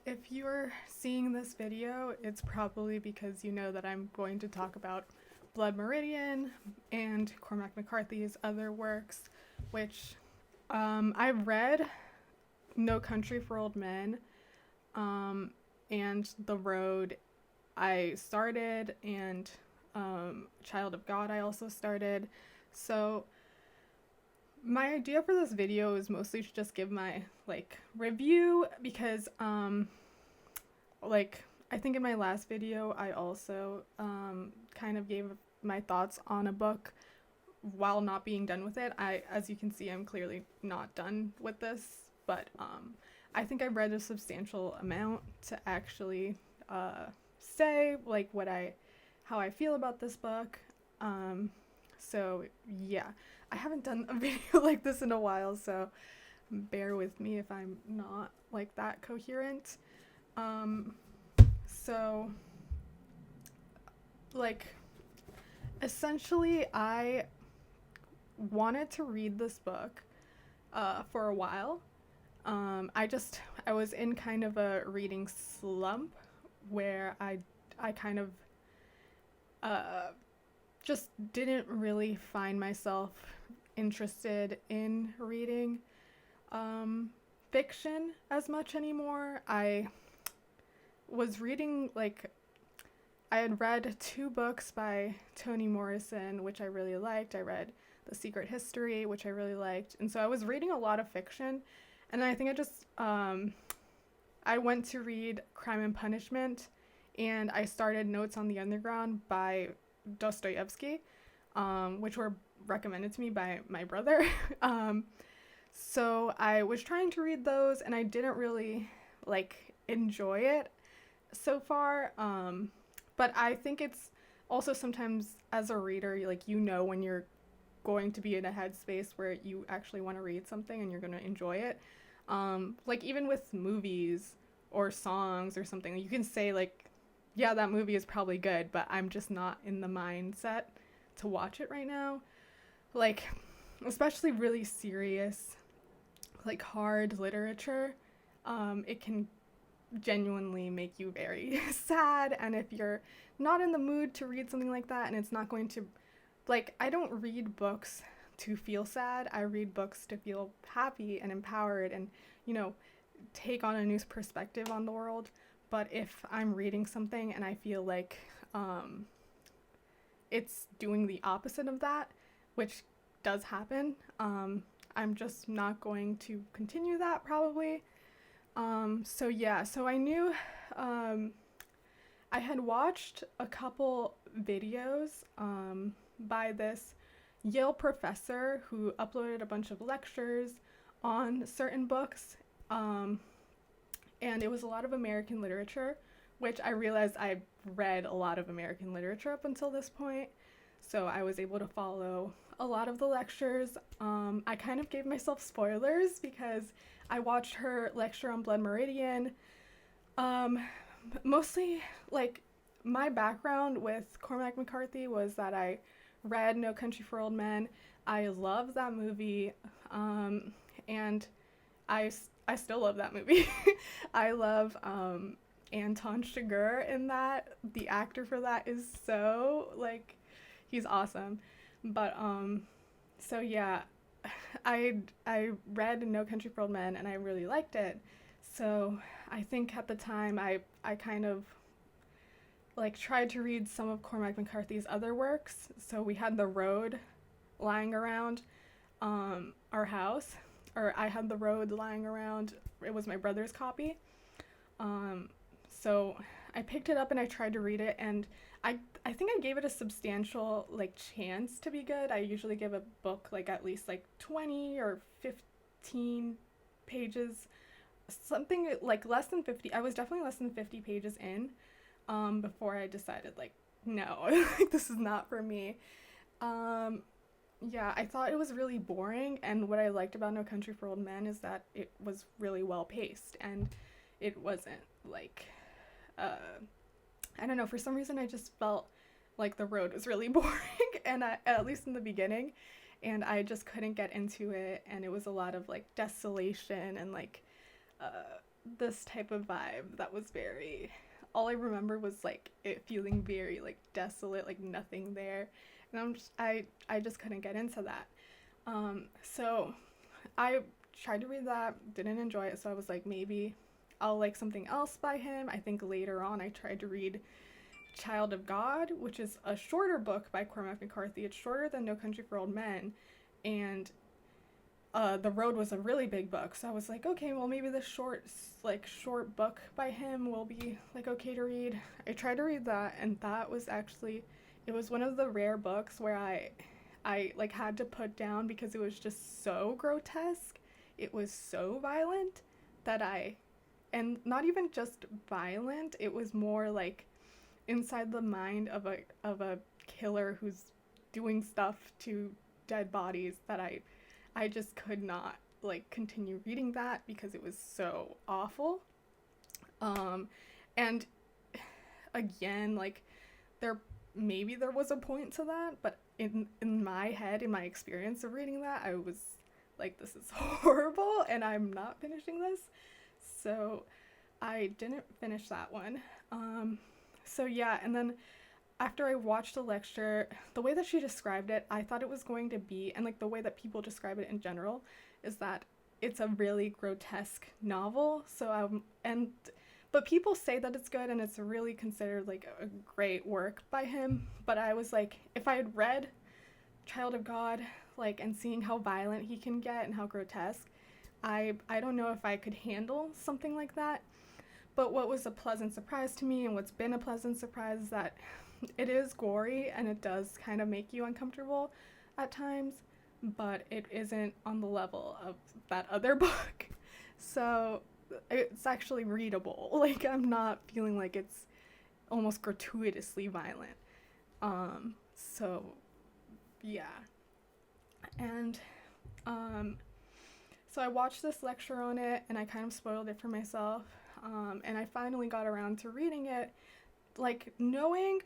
if you're seeing this video, it's probably because you know that I'm going to talk about Blood Meridian and Cormac McCarthy's other works, which I've read No Country for Old Men, and The Road I started, and Child of God I also started. So my idea for this video is mostly to just give my review because I think in my last video I also kind of gave my thoughts on a book while not being done with it. As you can see, I'm clearly not done with this, but I think I've read a substantial amount to actually say how I feel about this book. So yeah, I haven't done a video like this in a while, so bear with me if I'm not that coherent. So essentially I wanted to read this book for a while. I was in kind of a reading slump where I kind of just didn't really find myself interested in reading fiction as much anymore. I was reading I had read 2 books by Toni Morrison, which I really liked. I read The Secret History, which I really liked. And so I was reading a lot of fiction. And then I think I went to read Crime and Punishment, and I started Notes on the Underground by Dostoevsky, which were recommended to me by my brother. So I was trying to read those, and I didn't really enjoy it so far. But I think it's also sometimes as a reader, when you're going to be in a headspace where you actually want to read something and you're going to enjoy it. Even with movies or songs or something, you can say yeah, that movie is probably good, but I'm just not in the mindset to watch it right now. Especially really serious, hard literature, it can genuinely make you very sad. And if you're not in the mood to read something like that, and it's not going to, I don't read books to feel sad. I read books to feel happy and empowered and, take on a new perspective on the world. But if I'm reading something and I feel it's doing the opposite of that, which does happen, I'm just not going to continue that probably. So I knew I had watched a couple videos by this Yale professor who uploaded a bunch of lectures on certain books, and it was a lot of American literature, which I realized I read a lot of American literature up until this point, so I was able to follow a lot of the lectures. I kind of gave myself spoilers because I watched her lecture on Blood Meridian. Mostly, my background with Cormac McCarthy was that I read No Country for Old Men. I love that movie, and I still love that movie. I love Anton Chigurh in that. The actor for that is so, he's awesome. But, so yeah, I read No Country for Old Men, and I really liked it. So I think at the time I kind of tried to read some of Cormac McCarthy's other works. So we had The Road lying around our house, or I had The Road lying around. It was my brother's copy. So I picked it up and I tried to read it, and I think I gave it a substantial chance to be good. I usually give a book at least 20 or 15 pages, something less than 50. I was definitely less than 50 pages in before I decided no, this is not for me. Yeah, I thought it was really boring, and what I liked about No Country for Old Men is that it was really well paced, and it wasn't I don't know, for some reason I just felt The Road was really boring, and at least in the beginning, and I just couldn't get into it, and it was a lot of desolation and this type of vibe that was very, all I remember was like it feeling very like desolate, like nothing there. And I just couldn't get into that. So I tried to read that, didn't enjoy it, so I was like, maybe I'll like something else by him. I think later on I tried to read Child of God, which is a shorter book by Cormac McCarthy. It's shorter than No Country for Old Men, and The Road was a really big book. So I was like, okay, well maybe this short book by him will be like okay to read. I tried to read that, and that was actually, it was one of the rare books where I like had to put down because it was just so grotesque. It was so violent that and not even just violent, it was more like inside the mind of a killer who's doing stuff to dead bodies that I just could not like continue reading that because it was so awful. And again, like there there was a point to that, but in my head, in my experience of reading that, I was like, this is horrible and I'm not finishing this. So I didn't finish that one. So yeah, and then after I watched the lecture, the way that she described it, I thought it was going to be, and like the way that people describe it in general, is that it's a really grotesque novel. But people say that it's good and it's really considered like a great work by him. But I was like, if I had read Child of God, like, and seeing how violent he can get and how grotesque, I don't know if I could handle something like that. But what was a pleasant surprise to me, and what's been a pleasant surprise, is that it is gory and it does kind of make you uncomfortable at times, but it isn't on the level of that other book. So it's actually readable. Like, I'm not feeling like it's almost gratuitously violent. So yeah. And so I watched this lecture on it and I kind of spoiled it for myself. And I finally got around to reading it, like knowing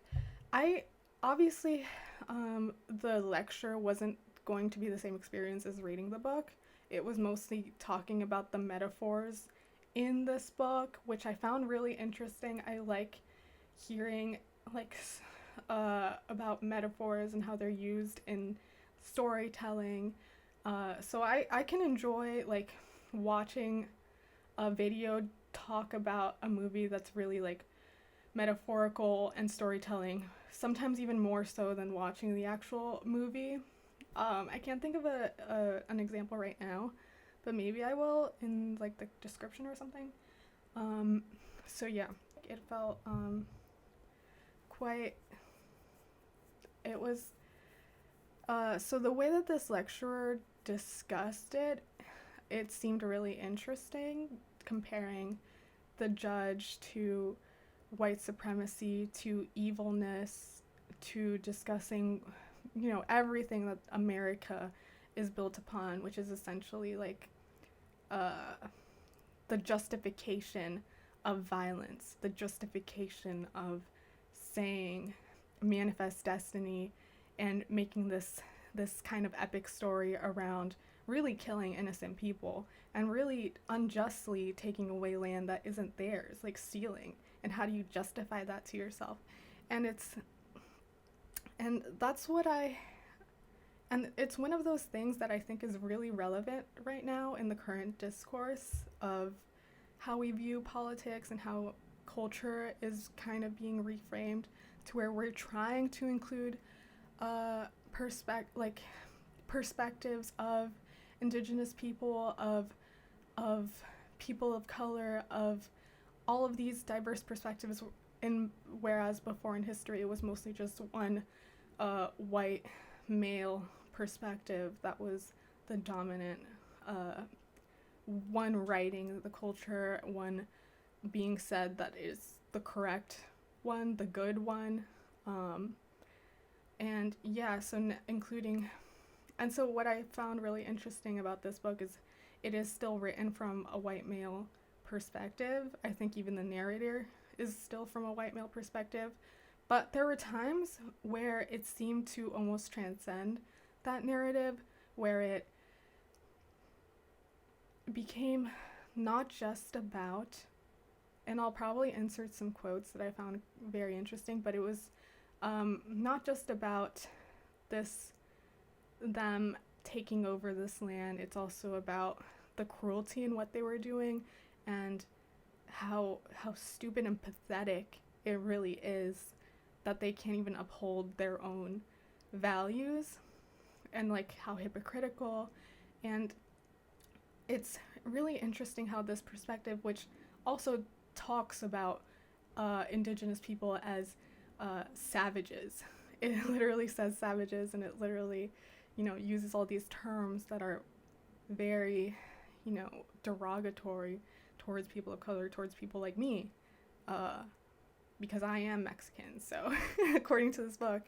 I obviously the lecture wasn't going to be the same experience as reading the book. It was mostly talking about the metaphors in this book, which I found really interesting. I like hearing like about metaphors and how they're used in storytelling. So I can enjoy like watching a video talk about a movie that's really like metaphorical and storytelling, sometimes even more so than watching the actual movie. I can't think of an example right now, but maybe I will in like the description or something. So yeah, it felt quite, it was, so the way that this lecturer discussed it, it seemed really interesting, comparing the judge to white supremacy, to evilness, to discussing, everything that America is built upon, which is essentially like the justification of violence, the justification of saying manifest destiny and making this kind of epic story around really killing innocent people and really unjustly taking away land that isn't theirs, like stealing. And how do you justify that to yourself? And that's what and it's one of those things that I think is really relevant right now in the current discourse of how we view politics and how culture is kind of being reframed to where we're trying to include perspectives of indigenous people, of people of color, of all of these diverse perspectives, whereas before in history it was mostly just one white male perspective that was the dominant one writing the culture, one being said that is the correct one, the good one. And yeah, so including, and so what I found really interesting about this book is it is still written from a white male perspective. I think even the narrator is still from a white male perspective, but there were times where it seemed to almost transcend that narrative, where it became not just about, and I'll probably insert some quotes that I found very interesting, but it was not just about this, them taking over this land. It's also about the cruelty in what they were doing, and how stupid and pathetic it really is that they can't even uphold their own values, and like how hypocritical. And it's really interesting how this perspective, which also talks about indigenous people as savages, it literally says savages, and it literally, uses all these terms that are very, derogatory towards people of color, towards people like me, because I am Mexican, so according to this book.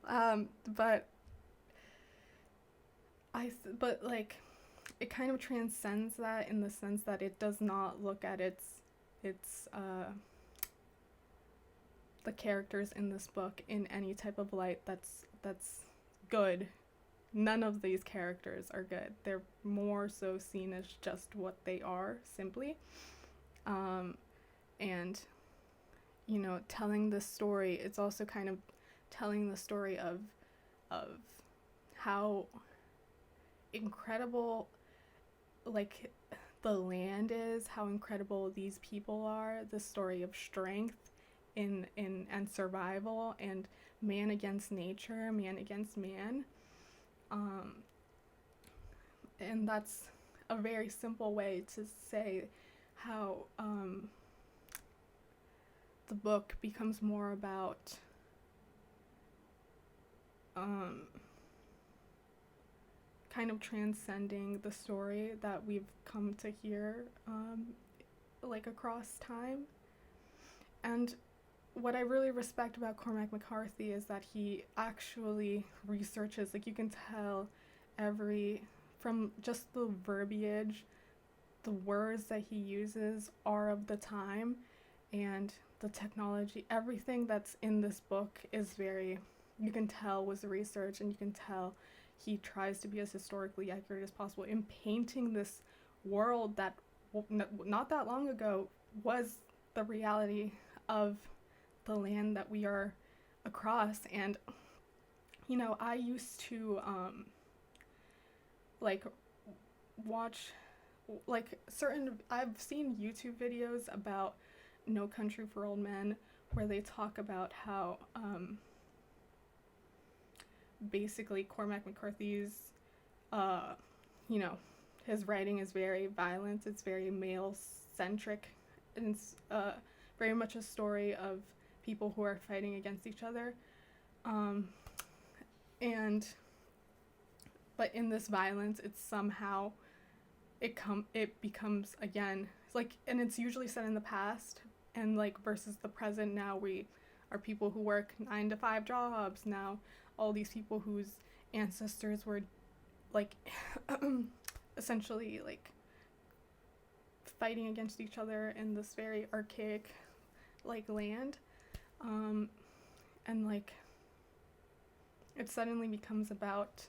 But like, it kind of transcends that in the sense that it does not look at its the characters in this book in any type of light that's good. None of these characters are good. They're more so seen as just what they are, simply. And, telling this story, it's also kind of telling the story of how incredible, like, the land is, how incredible these people are, the story of strength in and survival, and man against nature, man against man. And that's a very simple way to say how the book becomes more about kind of transcending the story that we've come to hear like across time. And what I really respect about Cormac McCarthy is that he actually researches, like, you can tell from just the verbiage, the words that he uses are of the time, and the technology, everything that's in this book is very, you can tell was research, and you can tell he tries to be as historically accurate as possible in painting this world that not that long ago was the reality of the land that we are across. And I used to like watch like I've seen YouTube videos about No Country for Old Men, where they talk about how basically Cormac McCarthy's his writing is very violent, it's very male centric, and it's very much a story of people who are fighting against each other, but in this violence, it's somehow it becomes, again, like, and it's usually set in the past, and like versus the present. Now we are people who work 9-to-5 jobs. Now all these people whose ancestors were like essentially like fighting against each other in this very archaic like land, and like it suddenly becomes about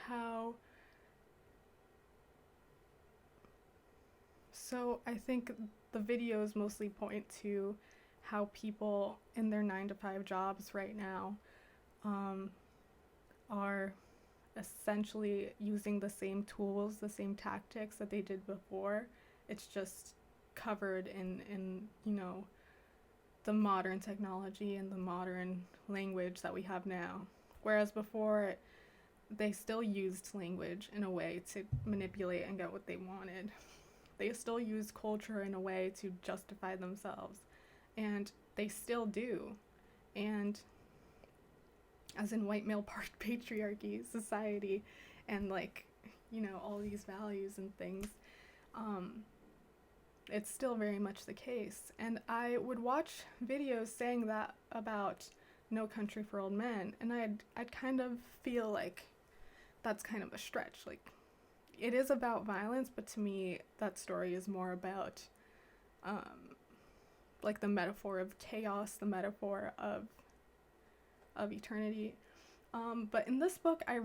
how, so I think the videos mostly point to how people in their 9-to-5 jobs right now are essentially using the same tools, the same tactics that they did before. It's just covered in the modern technology and the modern language that we have now. Whereas before, they still used language in a way to manipulate and get what they wanted. They still used culture in a way to justify themselves, and they still do. And as in white male patriarchy society, and like all these values and things, it's still very much the case. And I would watch videos saying that about No Country for Old Men, and I'd kind of feel like that's kind of a stretch. Like, it is about violence, but to me that story is more about like the metaphor of chaos, the metaphor of of eternity. But in this book, I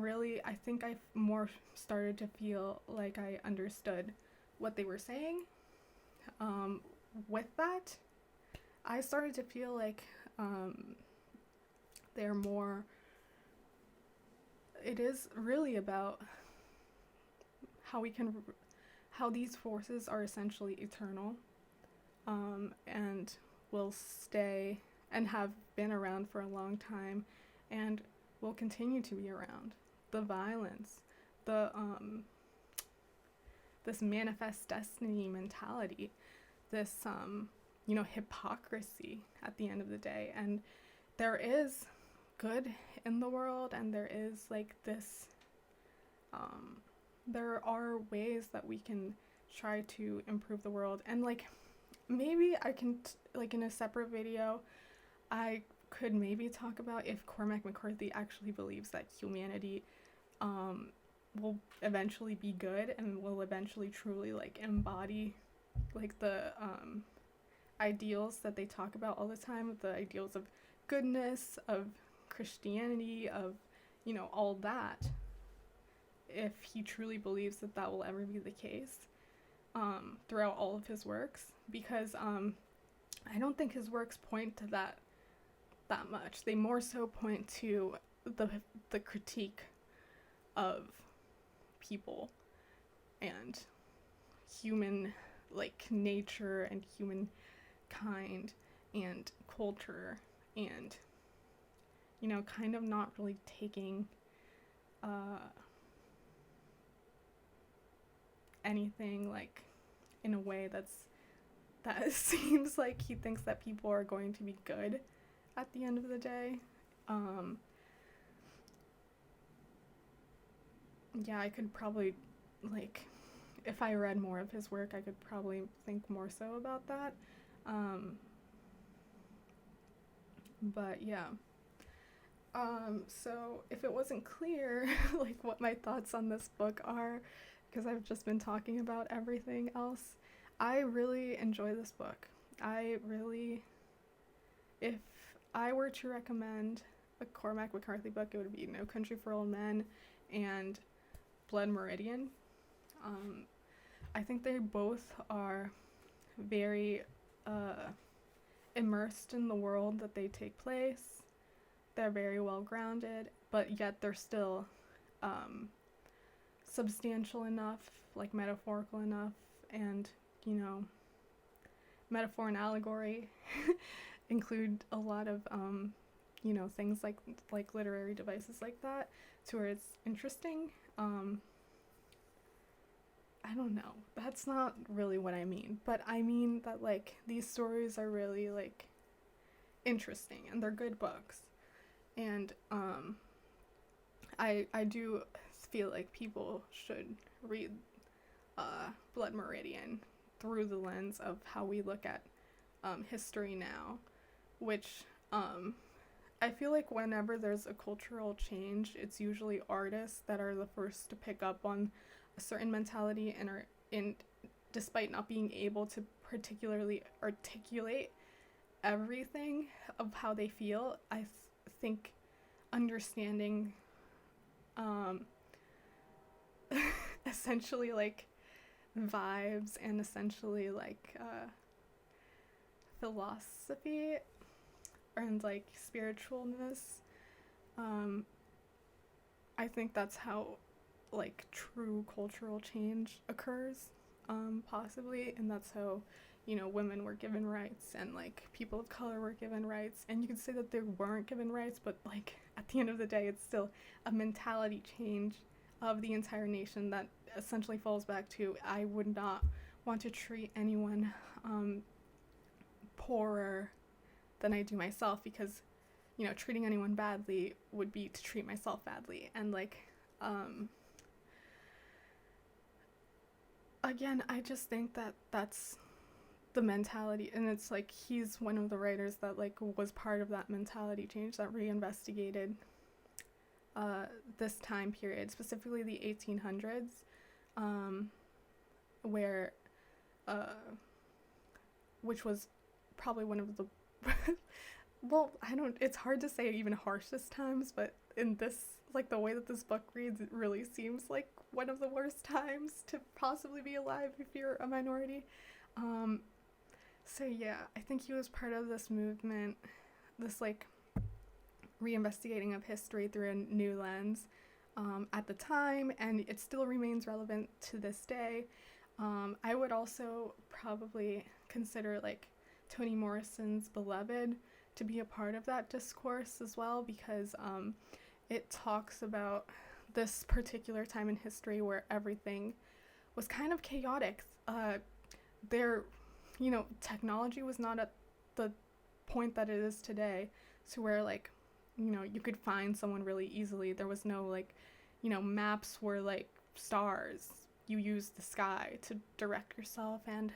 think I more started to feel like I understood what they were saying. With that, I started to feel like they're more, it is really about how these forces are essentially eternal, and will stay and have been around for a long time and will continue to be around. The violence, the this manifest destiny mentality, this hypocrisy at the end of the day. And there is good in the world, and there is like this there are ways that we can try to improve the world. And like maybe I can like in a separate video I could maybe talk about if Cormac McCarthy actually believes that humanity will eventually be good and will eventually truly like embody like the ideals that they talk about all the time, the ideals of goodness, of Christianity, of all that, if he truly believes that that will ever be the case throughout all of his works, because I don't think his works point to that much. They more so point to the critique of people and human like nature and humankind and culture, and kind of not really taking anything like in a way that seems like he thinks that people are going to be good at the end of the day. Yeah, I could probably, like, if I read more of his work, I could probably think more so about that. But yeah. So if it wasn't clear, like, what my thoughts on this book are, because I've just been talking about everything else, I really enjoy this book. If I were to recommend a Cormac McCarthy book, it would be No Country for Old Men and Blood Meridian. I think they both are very immersed in the world that they take place. They're very well grounded, but yet they're still substantial enough, like metaphorical enough, and metaphor and allegory include a lot of things like literary devices like that, to where it's interesting. I don't know, that's not really what I mean, but I mean that like these stories are really like interesting and they're good books. And I do feel like people should read Blood Meridian through the lens of how we look at history now, which I feel like whenever there's a cultural change, it's usually artists that are the first to pick up on a certain mentality and are despite not being able to particularly articulate everything of how they feel. I think understanding essentially like vibes and essentially like philosophy and like spiritualness, I think that's how like true cultural change occurs, possibly, and that's how women were given rights and like people of color were given rights. And you could say that they weren't given rights, but like at the end of the day it's still a mentality change of the entire nation that essentially falls back to, I would not want to treat anyone poorer than I do myself, because treating anyone badly would be to treat myself badly. And like again, I just think that that's the mentality, and it's like he's one of the writers that like was part of that mentality change that reinvestigated this time period, specifically the 1800s, where which was probably one of the well, I don't, it's hard to say even harshest times, but in this, like the way that this book reads, it really seems like one of the worst times to possibly be alive if you're a minority. Um, so yeah, I think he was part of this movement, this like reinvestigating of history through a new lens at the time, and it still remains relevant to this day. I would also probably consider like Toni Morrison's Beloved to be a part of that discourse as well, because it talks about this particular time in history where everything was kind of chaotic. There, technology was not at the point that it is today, to where like, you could find someone really easily. There was no like, maps were like stars. You used the sky to direct yourself, and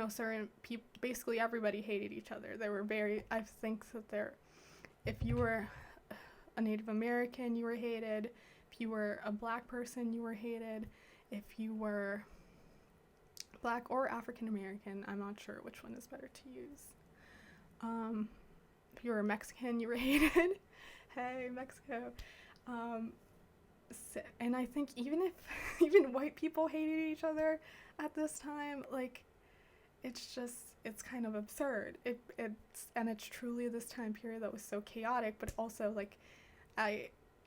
certain people, basically everybody hated each other. There were I think that if you were a Native American, you were hated. If you were a black person, you were hated. If you were black or African American, I'm not sure which one is better to use. If you were Mexican, you were hated. Hey, Mexico. And I think even if even white people hated each other at this time, like, it's kind of absurd. It's truly this time period that was so chaotic, but also like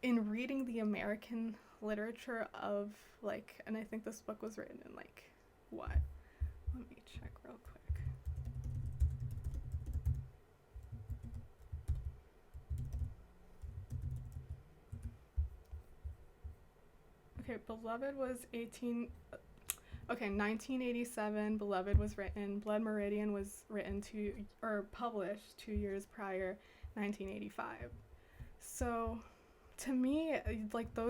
in reading the American literature of like, and I think this book was written in like what? Let me check real quick. Okay, Beloved was 1987, Beloved was written. Blood Meridian was written published 2 years prior, 1985. So, to me, like, those